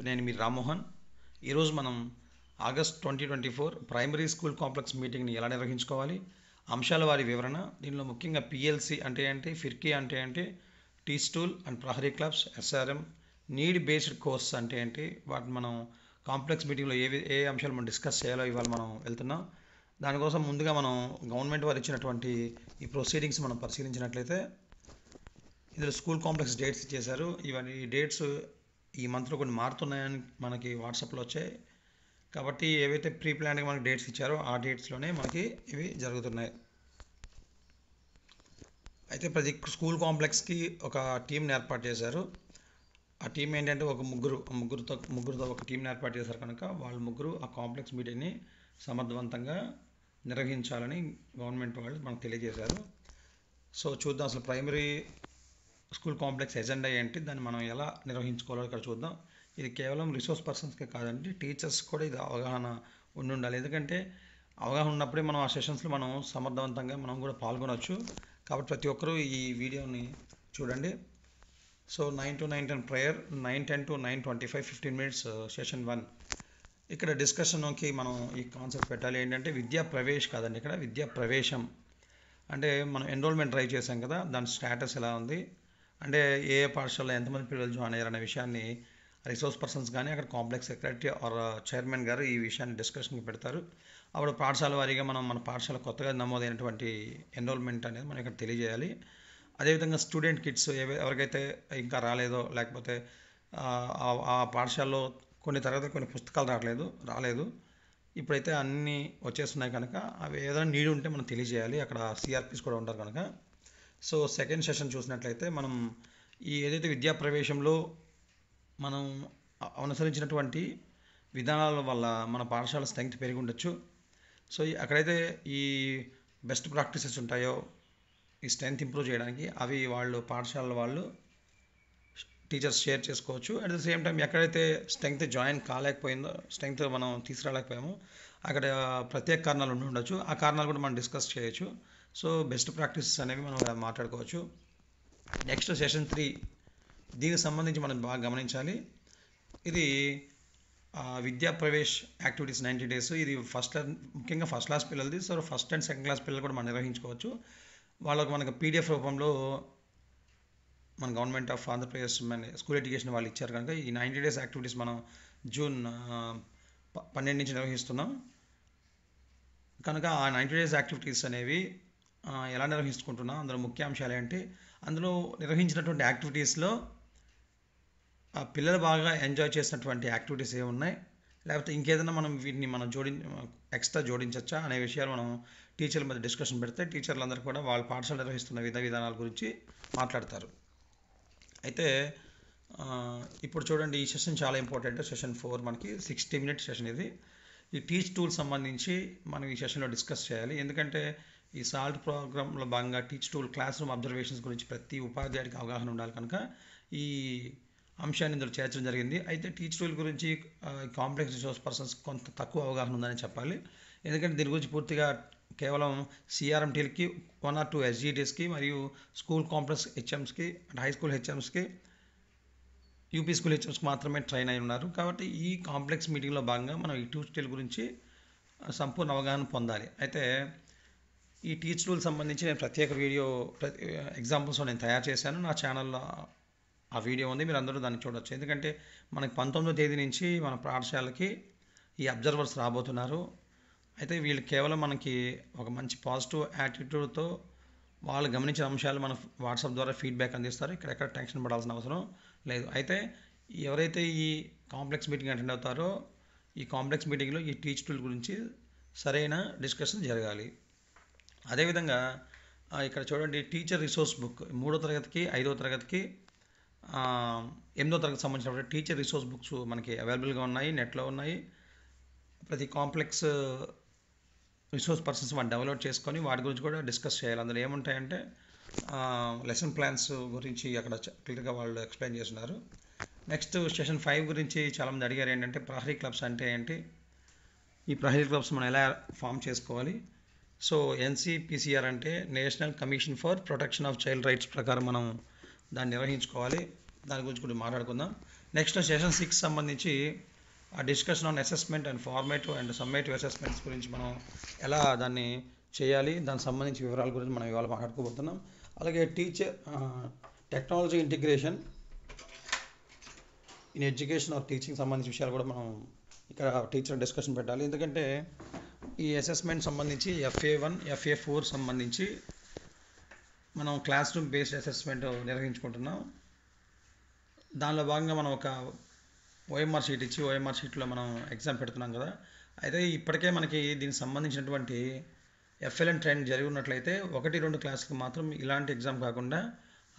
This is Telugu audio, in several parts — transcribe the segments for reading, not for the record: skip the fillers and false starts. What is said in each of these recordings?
నేను మీ రామ్మోహన్. ఈరోజు మనం ఆగస్ట్ 2024 ప్రైమరీ స్కూల్ కాంప్లెక్స్ మీటింగ్ని ఎలా నిర్వహించుకోవాలి, అంశాల వారి వివరణ, దీనిలో ముఖ్యంగా పిఎల్సి అంటే ఏంటి, ఫిర్కీ అంటే ఏంటి, టీచ్ టూల్ అండ్ ప్రహరీ clubs, SRM, need based course అంటే ఏంటి, వాటిని మనం కాంప్లెక్స్ మీటింగ్లో ఏ అంశాలు మనం డిస్కస్ చేయాలో ఇవాళ మనం వెళ్తున్నాం. దానికోసం ముందుగా మనం గవర్నమెంట్ వారు ఇచ్చినటువంటి ఈ ప్రొసీడింగ్స్ మనం పరిశీలించినట్లయితే ఇందులో స్కూల్ కాంప్లెక్స్ డేట్స్ ఇచ్చేశారు. ఇవన్నీ డేట్స్ ఈ మంత్లో కొన్ని మారుతున్నాయని మనకి వాట్సాప్లో వచ్చాయి. కాబట్టి ఏవైతే ప్రీ ప్లాన్గా మనకి డేట్స్ ఇచ్చారో ఆ డేట్స్లోనే మనకి ఇవి జరుగుతున్నాయి. అయితే ప్రతి స్కూల్ కాంప్లెక్స్కి ఒక టీంని ఏర్పాటు చేశారు. ఆ టీం ఏంటంటే ఒక ముగ్గురుతో ఒక టీంని ఏర్పాటు చేశారు కనుక వాళ్ళు ముగ్గురు ఆ కాంప్లెక్స్ మీటింగ్ని సమర్థవంతంగా నిర్వహించాలని గవర్నమెంట్ వాళ్ళు మనకు తెలియజేశారు. సో చూద్దాం అసలు ప్రైమరీ స్కూల్ కాంప్లెక్స్ ఎజెండా ఏంటి, దాన్ని మనం ఎలా నిర్వహించుకోవాలో ఇక్కడ చూద్దాం. ఇది కేవలం రిసోర్స్ పర్సన్స్కే కాదండి, టీచర్స్ కూడా ఇది అవగాహన ఉండాలి. ఎందుకంటే అవగాహన ఉన్నప్పుడే మనం ఆ సెషన్స్లో మనం సమర్థవంతంగా మనం కూడా పాల్గొనవచ్చు. కాబట్టి ప్రతి ఒక్కరూ ఈ వీడియోని చూడండి. So 9 to 9:10 prayer, 9:10 to 9:25 15 minutes session 1. ఇక్కడ డిస్కషన్కి మనం ఈ కాన్సెప్ట్ పెట్టాలి. ఏంటంటే విద్యా ప్రవేశ్ కాదండి, ఇక్కడ విద్యా ప్రవేశం అంటే మనం ఎన్రోల్మెంట్ ట్రై చేసాం కదా, దాని స్టేటస్ ఎలా ఉంది, అంటే ఏ పాఠశాలలో ఎంతమంది పిల్లలు జాయిన్ అయ్యారనే విషయాన్ని రిసోర్స్ పర్సన్స్ కానీ అక్కడ కాంప్లెక్స్ సెక్రటరీ ఆర్ చైర్మన్ గారు ఈ విషయాన్ని డిస్కషన్కి పెడతారు. అప్పుడు పాఠశాల వారీగా మన పాఠశాల కొత్తగా నమోదైనటువంటి ఎన్రోల్మెంట్ అనేది మనం ఇక్కడ తెలియజేయాలి. అదేవిధంగా స్టూడెంట్ కిట్స్ ఎవరికైతే ఇంకా రాలేదో, లేకపోతే ఆ పాఠశాలలో కొన్ని తరగతులు కొన్ని పుస్తకాలు రాలేదు, ఇప్పుడైతే అన్నీ వచ్చేస్తున్నాయి కనుక అవి ఏదైనా నీడ్ ఉంటే మనం తెలియజేయాలి. అక్కడ సిఆర్పిస్ కూడా ఉంటారు కనుక. సో సెకండ్ సెషన్ చూసినట్లయితే మనం ఈ ఏదైతే విద్యా ప్రవేశంలో మనం అనుసరించినటువంటి విధానాల వల్ల మన పాఠశాల స్ట్రెంగ్త్ పెరిగి ఉండొచ్చు. సో అక్కడైతే ఈ బెస్ట్ ప్రాక్టీసెస్ ఉంటాయో ఈ స్ట్రెంగ్త్ ఇంప్రూవ్ చేయడానికి అవి పాఠశాల వాళ్ళు టీచర్స్ షేర్ చేసుకోవచ్చు. అట్ ద సేమ్ టైం ఎక్కడైతే స్ట్రెంగ్త్ జాయిన్ కాలేకపోయిందో, స్ట్రెంగ్త్ మనం తీసుకురాలేకపోయామో అక్కడ ప్రత్యేక కారణాలు ఉండొచ్చు. ఆ కారణాలు కూడా మనం డిస్కస్ చేయొచ్చు. సో బెస్ట్ ప్రాక్టీసెస్ అనేవి మనం మాట్లాడుకోవచ్చు. నెక్స్ట్ సెషన్ 3, దీనికి సంబంధించి మనం బాగా గమనించాలి. ఇది విద్యా ప్రవేశ్ యాక్టివిటీస్ 90 days. ఇది ముఖ్యంగా ఫస్ట్ క్లాస్ పిల్లలది. So first and second class పిల్లలు కూడా మనం నిర్వహించుకోవచ్చు. మనకు పీడిఎఫ్ రూపంలో మన government of Andhra Pradesh school education వాళ్ళు ఇచ్చారు కనుక ఈ 90 days యాక్టివిటీస్ మనం జూన్ 12 నుంచి నిర్వహిస్తున్నాం కనుక ఆ 90 days యాక్టివిటీస్ అనేవి ఎలా నిర్వహించుకుంటున్నాం, అందులో ముఖ్య అంశాలు ఏంటి, అందులో నిర్వహించినటువంటి యాక్టివిటీస్లో పిల్లలు బాగా ఎంజాయ్ చేసినటువంటి యాక్టివిటీస్ ఏమున్నాయి, లేకపోతే ఇంకేదైనా వీటిని మనం ఎక్స్ట్రా జోడించవచ్చా అనే విషయాలు మనం టీచర్ల మధ్య డిస్కషన్ పెడితే టీచర్లందరూ కూడా వాళ్ళ పాఠశాల నిర్వహిస్తున్న విధానాల గురించి మాట్లాడతారు. అయితే ఇప్పుడు చూడండి, ఈ సెషన్ చాలా ఇంపార్టెంట్. సెషన్ 4 మనకి 60 minutes సెషన్. ఇది ఈ టీచ్ టూల్ సంబంధించి మనం ఈ సెషన్లో డిస్కస్ చేయాలి. ఎందుకంటే ఈ సాల్ట్ ప్రోగ్రాంలో భాగంగా teach tool class room observations గురించి ప్రతి ఉపాధ్యాయుడికి అవగాహన ఉండాలి కనుక ఈ అంశాన్ని ఇందులో చేర్చడం జరిగింది. అయితే టీచ్ టూల్ గురించి కాంప్లెక్స్ రిసోర్స్ పర్సన్స్ కొంత తక్కువ అవగాహన ఉందని చెప్పాలి. ఎందుకంటే దీని గురించి పూర్తిగా కేవలం సిఆర్ఎంటీలకి 1 or 2 ఎస్జిడిఎస్కి మరియు స్కూల్ కాంప్లెక్స్ హెచ్ఎంస్కి అంటే హై స్కూల్ హెచ్ఎంస్కి యూపీ స్కూల్ హెచ్ఎంస్కి మాత్రమే ట్రైన్ అయి ఉన్నారు. కాబట్టి ఈ కాంప్లెక్స్ మీటింగ్లో భాగంగా మనం ఈ టీచ్ టూల్ గురించి సంపూర్ణ అవగాహన పొందాలి. అయితే ఈ టీచ్ టూల్ సంబంధించి నేను ప్రత్యేక వీడియో ఎగ్జాంపుల్స్ నేను తయారు చేశాను. నా ఛానల్లో ఆ వీడియో ఉంది, మీరు అందరూ దాన్ని చూడవచ్చు. ఎందుకంటే మనకి 19వ తేదీ నుంచి మన పాఠశాలకి ఈ అబ్జర్వర్స్ రాబోతున్నారు. అయితే వీళ్ళు కేవలం మనకి ఒక మంచి పాజిటివ్ యాటిట్యూడ్తో వాళ్ళు గమనించిన అంశాలు మన వాట్సాప్ ద్వారా ఫీడ్బ్యాక్ అందిస్తారు. ఇక్కడెక్కడ టెన్షన్ పడాల్సిన అవసరం లేదు. అయితే ఎవరైతే ఈ కాంప్లెక్స్ మీటింగ్ అటెండ్ అవుతారో ఈ కాంప్లెక్స్ మీటింగ్లో ఈ టీచ్ టూల్ గురించి సరైన డిస్కషన్ జరగాలి. అదేవిధంగా ఇక్కడ చూడండి, టీచర్ రిసోర్స్ బుక్ 3వ తరగతికి 5వ తరగతికి 8వ తరగతికి సంబంధించిన టీచర్ రిసోర్స్ బుక్స్ మనకి అవైలబుల్గా ఉన్నాయి, నెట్లో ఉన్నాయి. ప్రతి కాంప్లెక్స్ రిసోర్స్ పర్సన్స్ మనం డెవలప్ చేసుకొని వాటి గురించి కూడా డిస్కస్ చేయాలి. అందులో ఏముంటాయంటే లెసన్ ప్లాన్స్ గురించి అక్కడ క్లియర్గా వాళ్ళు ఎక్స్ప్లెయిన్ చేస్తున్నారు. నెక్స్ట్ సెషన్ 5 గురించి చాలామంది అడిగారు, ఏంటంటే ప్రహరీ క్లబ్స్ అంటే ఏంటి, ఈ ప్రహరీ క్లబ్స్ మనం ఎలా ఫామ్ చేసుకోవాలి. సో ఎన్సిపిసిఆర్ అంటే national commission for protection of child rights ప్రకారం మనం దాన్ని నిర్వహించుకోవాలి. దాని గురించి కూడా మాట్లాడుకుందాం. నెక్స్ట్ సెషన్ 6 సంబంధించి ఆ discussion on assessment and formative and summative assessments గురించి మనం ఎలా దాన్ని చేయాలి, దానికి సంబంధించి వివరాల గురించి మనం ఇవాళ మాట్లాడుకోబోతున్నాం. అలాగే technology integration in education or teaching సంబంధించిన విషయాలు కూడా మనం ఇక్కడ టీచర్ డిస్కషన్ పెట్టాలి. ఎందుకంటే ఈ అసెస్మెంట్ సంబంధించి FA1 FA4 సంబంధించి మనం క్లాస్ రూమ్ బేస్డ్ అసెస్మెంట్ నిర్వహించుకుంటున్నాం. దానిలో భాగంగా మనం ఒక OMR షీట్ ఇచ్చి OMR షీట్లో మనం ఎగ్జామ్ పెడుతున్నాం కదా. అయితే ఇప్పటికే మనకి దీనికి సంబంధించినటువంటి FLN ట్రైనింగ్ జరిగి ఉన్నట్లయితే 1-2 క్లాసులకు మాత్రం ఇలాంటి ఎగ్జామ్ కాకుండా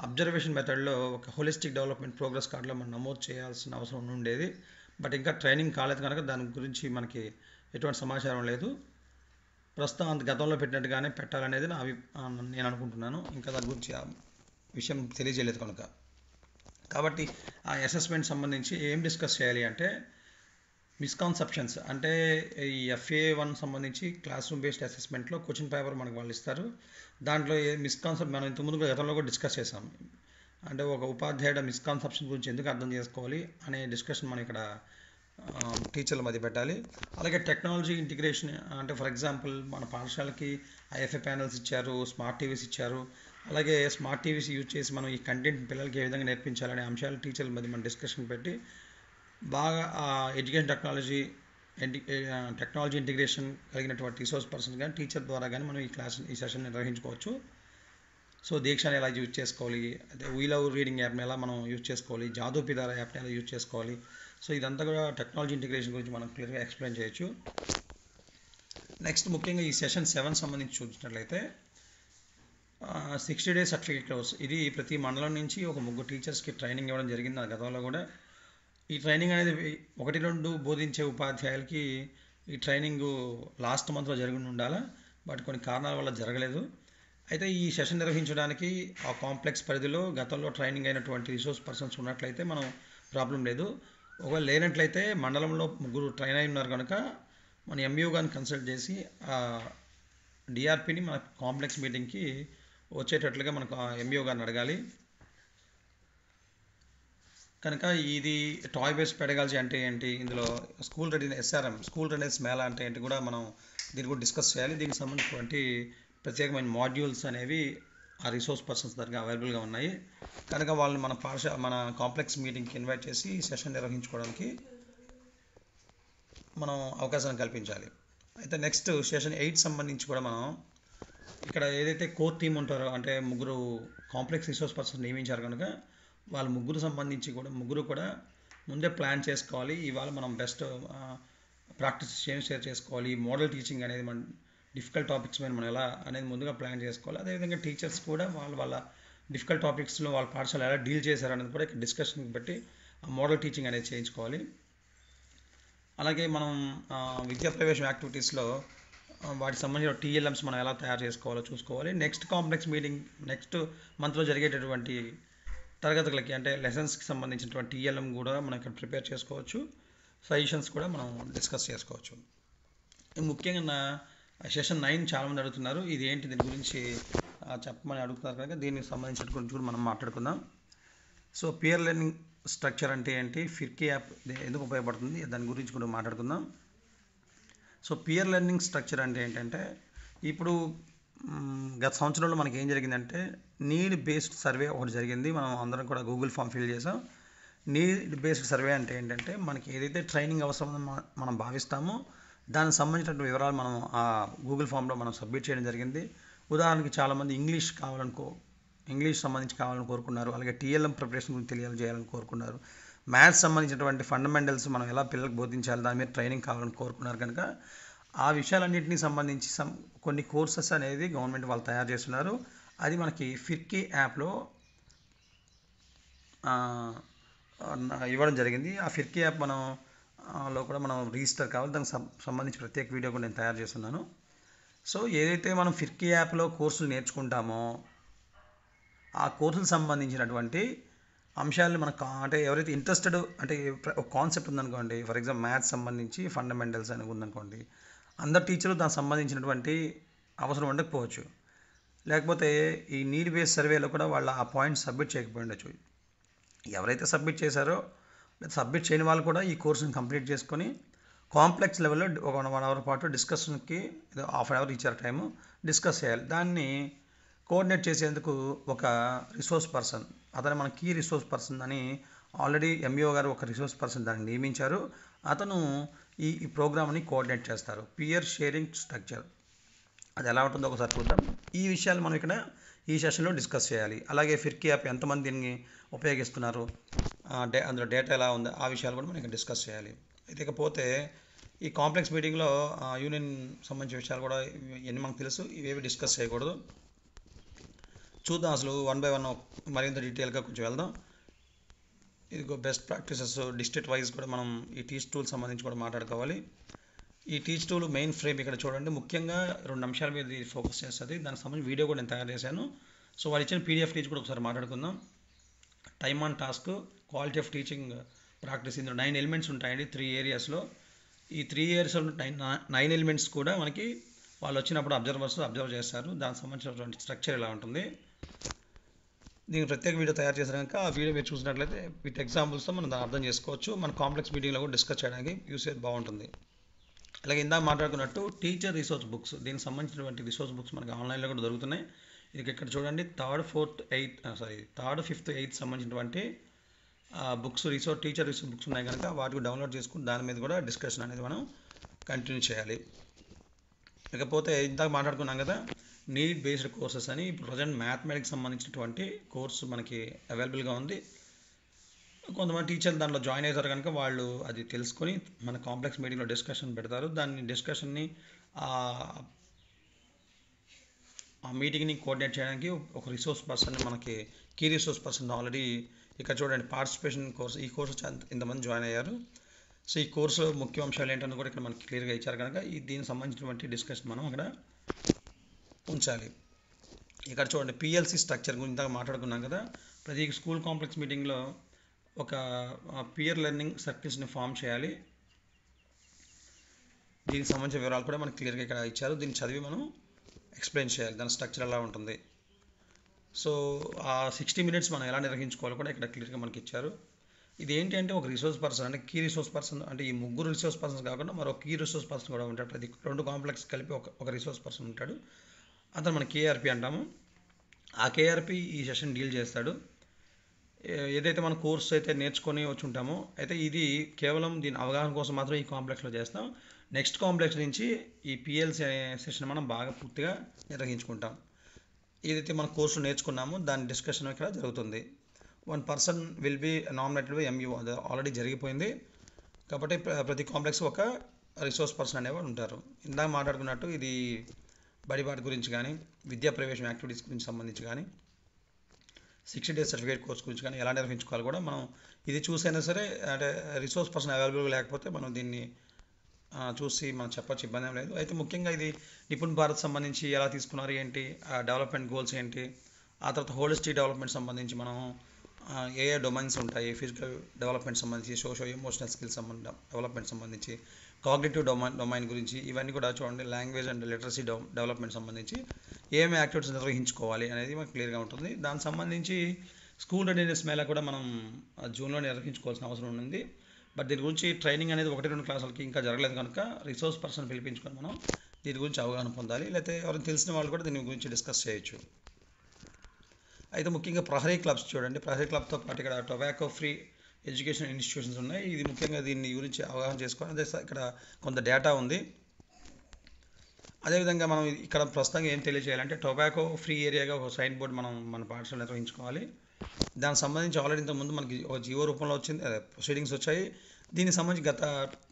అబ్జర్వేషన్ మెథడ్లో ఒక హోలిస్టిక్ డెవలప్మెంట్ ప్రోగ్రెస్ కార్డులో మనం నమోదు చేయాల్సిన అవసరం ఉండేది. బట్ ఇంకా ట్రైనింగ్ కాలేదు కనుక దాని గురించి మనకి ఎటువంటి సమాచారం లేదు. ప్రస్తుతం అంత గతంలో పెట్టినట్టుగానే పెట్టాలనేది నేను అనుకుంటున్నాను. ఇంకా దాని గురించి ఆ విషయం తెలియజేయలేదు కనుక. కాబట్టి ఆ అసెస్మెంట్ సంబంధించి ఏం డిస్కస్ చేయాలి అంటే మిస్కాన్సెప్షన్స్, అంటే ఈ FA1 సంబంధించి క్లాస్ రూమ్ బేస్డ్ అసెస్మెంట్లో క్వశ్చన్ పేపర్ మనకు వాళ్ళు ఇస్తారు. దాంట్లో ఏ మిస్కాన్సెప్ట్ మనం ఇంతకుముందు గతంలో కూడా డిస్కస్ చేసాం. అంటే ఒక ఉపాధ్యాయుడు మిస్కాన్సెప్షన్ గురించి ఎందుకు అర్థం చేసుకోవాలి అనే డిస్కషన్ మనం ఇక్కడ టీచర్ల మధ్య పెట్టాలి. అలాగే టెక్నాలజీ ఇంటిగ్రేషన్, అంటే ఫర్ ఎగ్జాంపుల్ మన పాఠశాలకి IFA ప్యానల్స్ ఇచ్చారు, స్మార్ట్ టీవీస్ ఇచ్చారు. అలాగే స్మార్ట్ టీవీస్ యూజ్ చేసి మనం ఈ కంటెంట్ పిల్లలకి ఏ విధంగా నేర్పించాలనే అంశాలు టీచర్ల మధ్య మనం డిస్కషన్ పెట్టి బాగా ఎడ్యుకేషన్ టెక్నాలజీ ఇంటిగ్రేషన్ కలిగినటువంటి రిసోర్స్ పర్సన్ కానీ టీచర్ ద్వారా కానీ మనం ఈ సెషన్ నిర్వహించుకోవచ్చు. సో దీక్షని ఎలా యూజ్ చేసుకోవాలి, అదే వీ లవ్ రీడింగ్ యాప్ని ఎలా మనం యూజ్ చేసుకోవాలి, జాదూపిదార యాప్ని ఎలా యూజ్ చేసుకోవాలి. సో ఇదంతా కూడా టెక్నాలజీ ఇంటిగ్రేషన్ గురించి మనం క్లియర్గా ఎక్స్ప్లెయిన్ చేయొచ్చు. నెక్స్ట్ ముఖ్యంగా ఈ సెషన్ 7 సంబంధించి చూసినట్లయితే 60 days సర్టిఫికేట్ కోర్స్. ఇది ప్రతి మండలం నుంచి ఒక 3 టీచర్స్కి ట్రైనింగ్ ఇవ్వడం జరిగింది ఆ గతంలో కూడా. ఈ ట్రైనింగ్ అనేది 1-2 బోధించే ఉపాధ్యాయులకి ఈ ట్రైనింగ్ లాస్ట్ మంత్లో జరిగి ఉండాలి. బట్ కొన్ని కారణాల వల్ల జరగలేదు. అయితే ఈ సెషన్ నిర్వహించడానికి ఆ కాంప్లెక్స్ పరిధిలో గతంలో ట్రైనింగ్ అయినటువంటి రిసోర్స్ పర్సన్స్ ఉన్నట్లయితే మనం ప్రాబ్లం లేదు. ఒకవేళ లేనట్లయితే మండలంలో 3 ట్రైన్ అయి ఉన్నారు కనుక మన MU గారిని కన్సల్ట్ చేసి DRPని మన కాంప్లెక్స్ మీటింగ్కి వచ్చేటట్లుగా మనకు MU గారిని అడగాలి. కనుక ఇది టాయ్ బేస్డ్ పెడగాలజీ అంటే ఏంటి, ఇందులో school readiness SRM school readiness Mela అంటే ఏంటి కూడా మనం దీన్ని కూడా డిస్కస్ చేయాలి. దీనికి సంబంధించినటువంటి ప్రత్యేకమైన మాడ్యూల్స్ అనేవి ఆ రిసోర్స్ పర్సన్స్ దగ్గర అవైలబుల్గా ఉన్నాయి. కనుక వాళ్ళని మన కాంప్లెక్స్ మీటింగ్కి ఇన్వైట్ చేసి సెషన్ నిర్వహించుకోవడానికి మనం అవకాశాన్ని కల్పించాలి. అయితే నెక్స్ట్ సెషన్ 8 సంబంధించి కూడా మనం ఇక్కడ ఏదైతే కోర్ టీమ్ ఉంటారో, అంటే 3 కాంప్లెక్స్ రిసోర్స్ పర్సన్స్ నియమించారు కనుక వాళ్ళ ముగ్గురు కూడా ముందే ప్లాన్ చేసుకోవాలి. ఇవాళ మనం బెస్ట్ ప్రాక్టీస్ షేర్ చేసుకోవాలి. మోడల్ టీచింగ్ అనేది మన డిఫికల్ట్ టాపిక్స్ మీద మనం ఎలా అనేది ముందుగా ప్లాన్ చేసుకోవాలి. అదేవిధంగా టీచర్స్ కూడా వాళ్ళ డిఫికల్ట్ టాపిక్స్లో వాళ్ళ పాఠశాల ఎలా డీల్ చేశారనేది కూడా ఇక్కడ డిస్కషన్ బట్టి ఆ మోడల్ టీచింగ్ అనేది చేయించుకోవాలి. అలాగే మనం విద్యా ప్రవేశం యాక్టివిటీస్లో వాటికి సంబంధించిన TLMs మనం ఎలా తయారు చేసుకోవాలో చూసుకోవాలి. నెక్స్ట్ కాంప్లెక్స్ మీటింగ్ నెక్స్ట్ మంత్లో జరిగేటటువంటి తరగతులకి, అంటే లెసన్స్కి సంబంధించినటువంటి TLM కూడా మనం ఇక్కడ ప్రిపేర్ చేసుకోవచ్చు. సజెషన్స్ కూడా మనం డిస్కస్ చేసుకోవచ్చు. ముఖ్యంగా సెషన్ 9 చాలామంది అడుగుతున్నారు, ఇది ఏంటి, దీని గురించి చెప్పమని అడుగుతున్నారు కనుక దీనికి సంబంధించిన గురించి కూడా మనం మాట్లాడుకుందాం. సో పియర్ లెర్నింగ్ స్ట్రక్చర్ అంటే ఏంటి, ఫిర్కీ యాప్ ఎందుకు ఉపయోగపడుతుంది, దాని గురించి కూడా మాట్లాడుకుందాం. సో పియర్ లెర్నింగ్ స్ట్రక్చర్ అంటే ఏంటంటే, ఇప్పుడు గత సంవత్సరంలో మనకి ఏం జరిగిందంటే నీడ్ బేస్డ్ సర్వే ఒకటి జరిగింది. మనం అందరం కూడా గూగుల్ ఫామ్ ఫిల్ చేసాం. నీడ్ బేస్డ్ సర్వే అంటే ఏంటంటే, మనకి ఏదైతే ట్రైనింగ్ అవసరం మనం భావిస్తామో దానికి సంబంధించిన వివరాలు మనం ఆ గూగుల్ ఫామ్లో మనం సబ్మిట్ చేయడం జరిగింది. ఉదాహరణకి చాలామంది ఇంగ్లీష్ సంబంధించి కావాలని కోరుకున్నారు. అలాగే TLM ప్రిపరేషన్ గురించి తెలియజేయాలని కోరుకున్నారు. మ్యాథ్స్ సంబంధించినటువంటి ఫండమెంటల్స్ మనం ఎలా పిల్లలకు బోధించాలి దాని మీద ట్రైనింగ్ కావాలని కోరుకున్నారు. కనుక ఆ విషయాలన్నింటినీ సంబంధించి కొన్ని కోర్సెస్ అనేది గవర్నమెంట్ వాళ్ళు తయారు చేస్తున్నారు. అది మనకి ఫిర్కీ యాప్లో ఇవ్వడం జరిగింది. ఆ ఫిర్కీ యాప్ లో కూడా మనం రిజిస్టర్ కావాలి. దానికి సంబంధించి ప్రత్యేక వీడియో కూడా నేను తయారు చేస్తున్నాను. సో ఏదైతే మనం ఫిర్కీ యాప్లో కోర్సులు నేర్చుకుంటామో ఆ కోర్సులకు సంబంధించినటువంటి అంశాలను మనకు, అంటే ఎవరైతే ఇంట్రెస్టెడ్, అంటే ఒక కాన్సెప్ట్ ఉందనుకోండి, ఫర్ ఎగ్జాంపుల్ మ్యాథ్స్ సంబంధించి ఫండమెంటల్స్ అని ఉందనుకోండి, అందరు టీచర్లు దానికి సంబంధించినటువంటి అవసరం ఉండకపోవచ్చు. లేకపోతే ఈ నీడ్ బేస్ సర్వేలో కూడా వాళ్ళ ఆ పాయింట్స్ సబ్మిట్ చేయకపోయి ఉండొచ్చు. ఎవరైతే సబ్మిట్ చేశారో సబ్మిట్ చేయని వాళ్ళు కూడా ఈ కోర్సుని కంప్లీట్ చేసుకొని కాంప్లెక్స్ లెవెల్లో ఒక 1 అవర్ పాటు డిస్కషన్కి హాఫ్ అన్ అవర్ ఇచ్చారు టైము, డిస్కస్ చేయాలి. దాన్ని కోఆర్డినేట్ చేసేందుకు ఒక రిసోర్స్ పర్సన్, అతను మన కీ రిసోర్స్ పర్సన్ అని ఆల్రెడీ ఎంఈఓ గారు ఒక రిసోర్స్ పర్సన్ దాన్ని నియమించారు. అతను ఈ ప్రోగ్రామ్ని కోఆర్డినేట్ చేస్తారు. పియర్ షేరింగ్ స్ట్రక్చర్ అది ఎలా ఉంటుందో ఒకసారి చూద్దాం. ఈ విషయాలు మనం ఇక్కడ ఈ సెషన్లో డిస్కస్ చేయాలి. అలాగే ఫిర్కీ యాప్ ఎంతమంది దీన్ని ఉపయోగిస్తున్నారు, అందులో డేటా ఎలా ఉందో ఆ విషయాలు కూడా మనం ఇక్కడ డిస్కస్ చేయాలి. ఇకపోతే ఈ కాంప్లెక్స్ మీటింగ్లో యూనియన్ సంబంధించిన విషయాలు కూడా ఎన్ని మనకు తెలుసు, ఇవేవి డిస్కస్ చేయకూడదు. చూద్దాం అసలు 1 బై 1 మరింత డీటెయిల్గా కొంచెం వెళ్దాం. ఇదిగో బెస్ట్ ప్రాక్టీసెస్ డిస్ట్రిక్ట్ వైజ్ కూడా మనం ఈ టీచ్ టూల్ సంబంధించి కూడా మాట్లాడుకోవాలి. ఈ టీచ్ టూల్ మెయిన్ ఫ్రేమ్ ఇక్కడ చూడండి, ముఖ్యంగా 2 అంశాల మీద ఇది ఫోకస్ చేస్తుంది. దానికి సంబంధించి వీడియో కూడా నేను తయారు చేశాను. సో వాళ్ళు ఇచ్చిన పీడిఎఫ్ టీచ్ కూడా ఒకసారి మాట్లాడుకుందాం. Time on task, quality of teaching practice, ఇందులో 9 ఎలిమెంట్స్ ఉంటాయండి 3 ఏరియాస్లో. ఈ 3 ఏరియాస్లో 9 ఎలిమెంట్స్ కూడా మనకి వాళ్ళు వచ్చినప్పుడు అబ్జర్వ్ చేస్తారు. దానికి సంబంధించినటువంటి స్ట్రక్చర్ ఎలా ఉంటుంది, దీనికి ప్రత్యేక వీడియో తయారు చేసిన కనుక ఆ వీడియో మీరు చూసినట్లయితే విత్ ఎగ్జాంపుల్స్తో మనం దాన్ని అర్థం చేసుకోవచ్చు. మన కాంప్లెక్స్ మీటింగ్లో కూడా డిస్కస్ చేయడానికి యూసేజ్ బాగుంటుంది. అలాగే ఇందాక మాట్లాడుకున్నట్టు టీచర్ రిసోర్స్ బుక్స్, దీనికి సంబంధించినటువంటి రిసోర్స్ బుక్స్ మనకి ఆన్లైన్లో కూడా దొరుకుతున్నాయి. ఇది ఇక్కడ చూడండి, 3rd, 5th, 8th సంబంధించినటువంటి బుక్స్ టీచర్ రిసోర్స్ బుక్స్ ఉన్నాయి కనుక వాటికి డౌన్లోడ్ చేసుకుని దాని మీద కూడా డిస్కషన్ అనేది మనం కంటిన్యూ చేయాలి. ఇకపోతే ఇందాక మాట్లాడుకున్నాం కదా నీడ్ బేస్డ్ కోర్సెస్ అని. ఇప్పుడు ప్రజెంట్ మ్యాథమెటిక్స్ సంబంధించినటువంటి కోర్సు మనకి అవైలబుల్గా ఉంది. కొంతమంది టీచర్లు దాంట్లో జాయిన్ అవుతారు కనుక వాళ్ళు అది తెలుసుకొని మన కాంప్లెక్స్ మీటింగ్లో డిస్కషన్ పెడతారు. దాన్ని డిస్కషన్ని ఆ మీటింగ్ని కోఆర్డినేట్ చేయడానికి ఒక రిసోర్స్ పర్సన్, మనకి కీ రిసోర్స్ పర్సన్ ఆల్రెడీ ఇక్కడ చూడండి పార్టిసిపేషన్ కోర్స్, ఈ కోర్సు ఇంతమంది జాయిన్ అయ్యారు. సో ఈ కోర్సులో ముఖ్య అంశాలు ఏంటని కూడా ఇక్కడ మనకి క్లియర్గా ఇచ్చారు కనుక దీనికి సంబంధించినటువంటి డిస్కషన్ మనం అక్కడ ఉంచాలి. ఇక్కడ చూడండి పిఎల్సి స్ట్రక్చర్ గురించి ఇందాక మాట్లాడుకున్నాం కదా. ప్రతి స్కూల్ కాంప్లెక్స్ మీటింగ్లో ఒక పియర్ లెర్నింగ్ సర్కిల్స్ని ఫామ్ చేయాలి. దీనికి సంబంధించిన వివరాలు కూడా మనకి క్లియర్గా ఇక్కడ ఇచ్చారు. దీన్ని చదివి మనం ఎక్స్ప్లెయిన్ చేయాలి, దాని స్ట్రక్చర్ ఎలా ఉంటుంది. సో ఆ 60 minutes మనం ఎలా నిర్వహించుకోవాలో కూడా ఇక్కడ క్లియర్గా మనకి ఇచ్చారు. ఇది ఏంటి అంటే ఒక రిసోర్స్ పర్సన్, అంటే కీ రిసోర్స్ పర్సన్, అంటే ఈ ముగ్గురు రిసోర్స్ పర్సన్స్ కాకుండా మరో కీ రిసోర్స్ పర్సన్ కూడా ఉంటాడు. ప్రతి 2 కాంప్లెక్స్ కలిపి ఒక రిసోర్స్ పర్సన్ ఉంటాడు. అతను మనం కేఆర్పి అంటాము. ఆ కేఆర్పి ఈ సెషన్ డీల్ చేస్తాడు. ఏదైతే మన కోర్స్ అయితే నేర్చుకొని వచ్చి ఉంటామో, అయితే ఇది కేవలం దీని అవగాహన కోసం మాత్రం ఈ కాంప్లెక్స్లో చేస్తాం. నెక్స్ట్ కాంప్లెక్స్ నుంచి ఈ పిఎల్సి అనే సెషన్ మనం బాగా పూర్తిగా నిర్వహించుకుంటాం. ఏదైతే మన కోర్సు నేర్చుకున్నామో దాని డిస్కషన్ ఇక్కడ జరుగుతుంది. 1 person will be nominated by MEO, అది ఆల్రెడీ జరిగిపోయింది. కాబట్టి ప్రతి కాంప్లెక్స్ ఒక రిసోర్స్ పర్సన్ అనేవాడు ఉంటారు. ఇందాక మాట్లాడుకున్నట్టు ఇది బడిబాట గురించి కానీ, విద్యా ప్రవేశం యాక్టివిటీస్ గురించి సంబంధించి కానీ, 60 days సర్టిఫికేట్ కోర్స్ గురించి కానీ ఎలా నిర్వహించుకోవాలి కూడా మనం ఇది చూసైనా సరే, అంటే రిసోర్స్ పర్సన్ అవైలబుల్ లేకపోతే మనం దీన్ని చూసి మనం చెప్పచ్చు, ఇబ్బంది ఏం లేదు. అయితే ముఖ్యంగా ఇది నిపుణ్ భారత్ సంబంధించి ఎలా తీసుకున్నారు ఏంటి, డెవలప్మెంట్ గోల్స్ ఏంటి, ఆ తర్వాత హోలిస్టిక్ డెవలప్మెంట్ సంబంధించి మనం ఏ డొమైన్స్ ఉంటాయి, ఫిజికల్ డెవలప్మెంట్ సంబంధించి, సోషో ఎమోషనల్ స్కిల్స్ డెవలప్మెంట్ సంబంధించి, కాగ్నిటివ్ డొమైన్ గురించి, ఇవన్నీ కూడా చూడండి. లాంగ్వేజ్ అండ్ లిటరసీ డెవలప్మెంట్ సంబంధించి ఏమేమి యాక్టివిటీస్ నిర్వహించుకోవాలి అనేది మనకు క్లియర్గా ఉంటుంది. దానికి సంబంధించి స్కూల్ రెడీనెస్ మేళ కూడా మనం జూన్లో నిర్వహించుకోవాల్సిన అవసరం ఉంది. బట్ దీని గురించి ట్రైనింగ్ అనేది 1-2 క్లాసులకి ఇంకా జరగలేదు కనుక రిసోర్స్ పర్సన్ పిలిపించుకొని మనం దీని గురించి అవగాహన పొందాలి. లేకపోతే ఎవరైనా తెలిసిన వాళ్ళు కూడా దీని గురించి డిస్కస్ చేయొచ్చు. అయితే ముఖ్యంగా ప్రహరీ క్లబ్స్ చూడండి. ప్రహరీ క్లబ్తో పాటు ఇక్కడ టొబాకో ఫ్రీ ఎడ్యుకేషన్ ఇన్స్టిట్యూషన్స్ ఉన్నాయి. ఇది ముఖ్యంగా దీన్ని గురించి అవగాహన చేసుకోవాలి. అదే ఇక్కడ కొంత డేటా ఉంది. అదేవిధంగా మనం ఇక్కడ ప్రస్తుతంగా ఏం తెలియజేయాలంటే టొబాకో ఫ్రీ ఏరియాగా ఒక సైన్ బోర్డు మన పాఠశాల నిర్వహించుకోవాలి. దానికి సంబంధించి ఆల్రెడీ ఇంతకుముందు మనకి ఒక జీవో రూపంలో వచ్చింది, ప్రొసీడింగ్స్ వచ్చాయి. దీనికి సంబంధించి గత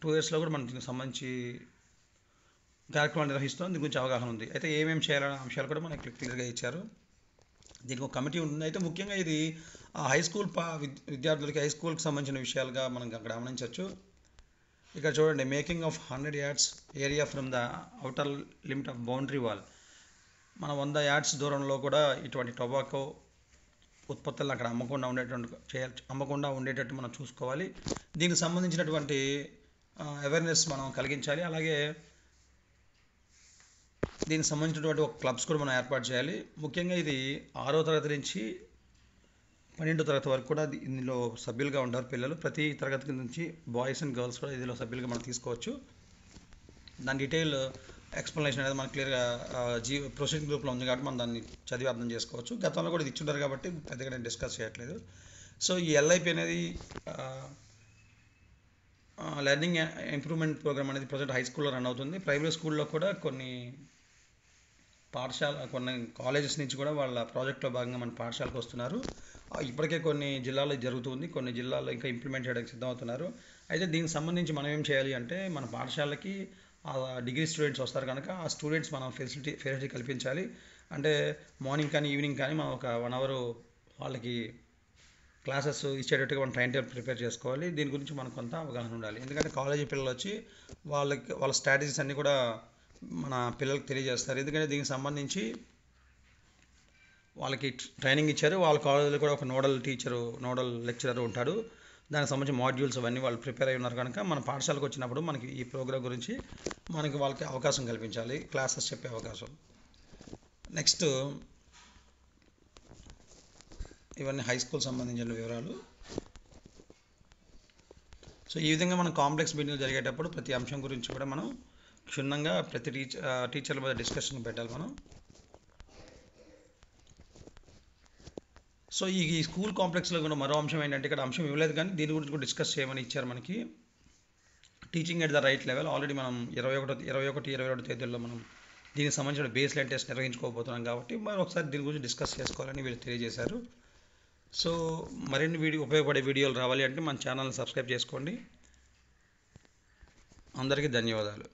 2 yearsలో కూడా మనం దీనికి సంబంధించి కార్యక్రమాలు నిర్వహిస్తాం. దీని గురించి అవగాహన ఉంది. అయితే ఏమేమి చేయాలనే అంశాలు కూడా మనకి క్లియర్గా ఇచ్చారు. దీనికి ఒక కమిటీ ఉంటుంది. అయితే ముఖ్యంగా ఇది హై స్కూల్ విద్యార్థులకి హై స్కూల్కి సంబంధించిన విషయాలుగా మనం అక్కడ గమనించవచ్చు. ఇక్కడ చూడండి, making of 100 yards area from the outer limit of boundary wall. మన 100 yards దూరంలో కూడా ఇటువంటి టొబాకో ఉత్పత్తులను అక్కడ అమ్మకుండా ఉండేటట్టు మనం చూసుకోవాలి. దీనికి సంబంధించినటువంటి అవేర్నెస్ మనం కలిగించాలి. అలాగే దీనికి సంబంధించినటువంటి ఒక క్లబ్స్ కూడా మనం ఏర్పాటు చేయాలి. ముఖ్యంగా ఇది 6వ తరగతి నుంచి 12వ తరగతి వరకు కూడా ఇందులో సభ్యులుగా ఉంటారు పిల్లలు. ప్రతి తరగతి నుంచి బాయ్స్ అండ్ గర్ల్స్ కూడా ఇందులో సభ్యులుగా మనం తీసుకోవచ్చు. దాని డీటెయిల్ ఎక్స్ప్లెనేషన్ అనేది మనకు క్లియర్గా ప్రొసీడింగ్ గ్రూప్లో ఉంది కాబట్టి మనం దాన్ని చదివి అర్థం చేసుకోవచ్చు. గతంలో కూడా ఇది ఇచ్చుంటారు కాబట్టి పెద్దగా నేను డిస్కస్ చేయట్లేదు. సో ఈ ఎల్ఐపి అనేది లెర్నింగ్ ఇంప్రూవ్మెంట్ ప్రోగ్రామ్ అనేది ప్రజెంట్ హై స్కూల్లో రన్ అవుతుంది. ప్రైమరీ స్కూల్లో కూడా కొన్ని కాలేజెస్ నుంచి కూడా వాళ్ళ ప్రాజెక్ట్లో భాగంగా మన పాఠశాలకు వస్తున్నారు. ఇప్పటికే కొన్ని జిల్లాల్లో జరుగుతుంది, కొన్ని జిల్లాల్లో ఇంకా ఇంప్లిమెంట్ చేయడానికి సిద్ధమవుతున్నారు. అయితే దీనికి సంబంధించి మనం ఏం చేయాలి అంటే మన పాఠశాలకి డిగ్రీ స్టూడెంట్స్ వస్తారు కనుక ఆ స్టూడెంట్స్ మనం ఫెసిలిటీ కల్పించాలి. అంటే మార్నింగ్ కానీ ఈవినింగ్ కానీ మనం ఒక 1 అవర్ వాళ్ళకి క్లాసెస్ ఇచ్చేటట్టుగా మనం టైం టేబుల్ ప్రిపేర్ చేసుకోవాలి. దీని గురించి మనకు కొంత అవగాహన ఉండాలి. ఎందుకంటే కాలేజీ పిల్లలు వచ్చి వాళ్ళ స్ట్రాటజీస్ అన్నీ కూడా మన పిల్లలకు తెలియజేస్తారు. ఎందుకంటే దీనికి సంబంధించి వాళ్ళకి ట్రైనింగ్ ఇచ్చారు. వాళ్ళ కాలేజీలో కూడా ఒక నోడల్ లెక్చరర్ ఉంటాడు. దానికి సంబంధించి మాడ్యూల్స్ అవన్నీ వాళ్ళు ప్రిపేర్ అయి ఉన్నారు కనుక మన పాఠశాలకు వచ్చినప్పుడు మనకి ఈ ప్రోగ్రామ్ గురించి వాళ్ళకి అవకాశం కల్పించాలి, క్లాసెస్ చెప్పే అవకాశం. నెక్స్ట్ ఇవన్నీ హై స్కూల్ సంబంధించిన వివరాలు. సో ఈ విధంగా మనం కాంప్లెక్స్ మీటింగ్ జరిగేటప్పుడు ప్రతి అంశం గురించి కూడా మనం క్షుణ్ణంగా ప్రతి టీచర్ల మీద డిస్కషన్ పెట్టాలి మనం. సో ఈ స్కూల్ కాంప్లెక్స్లో కూడా మరో అంశం ఏంటంటే ఇక్కడ అంశం ఇవ్వలేదు కానీ దీని గురించి కూడా డిస్కస్ చేయమని ఇచ్చారు మనకి. Teaching at the right level already మనం 21 తేదీల్లో మనం దీనికి సంబంధించిన బేస్ లైన్ టెస్ట్ నిర్వహించుకోబోతున్నాం కాబట్టి మరి ఒకసారి దీని గురించి డిస్కస్ చేసుకోవాలని వీళ్ళు తెలియజేశారు. సో మరిన్ని ఉపయోగపడే వీడియోలు రావాలి అంటే మన ఛానల్ని సబ్స్క్రైబ్ చేసుకోండి. అందరికీ ధన్యవాదాలు.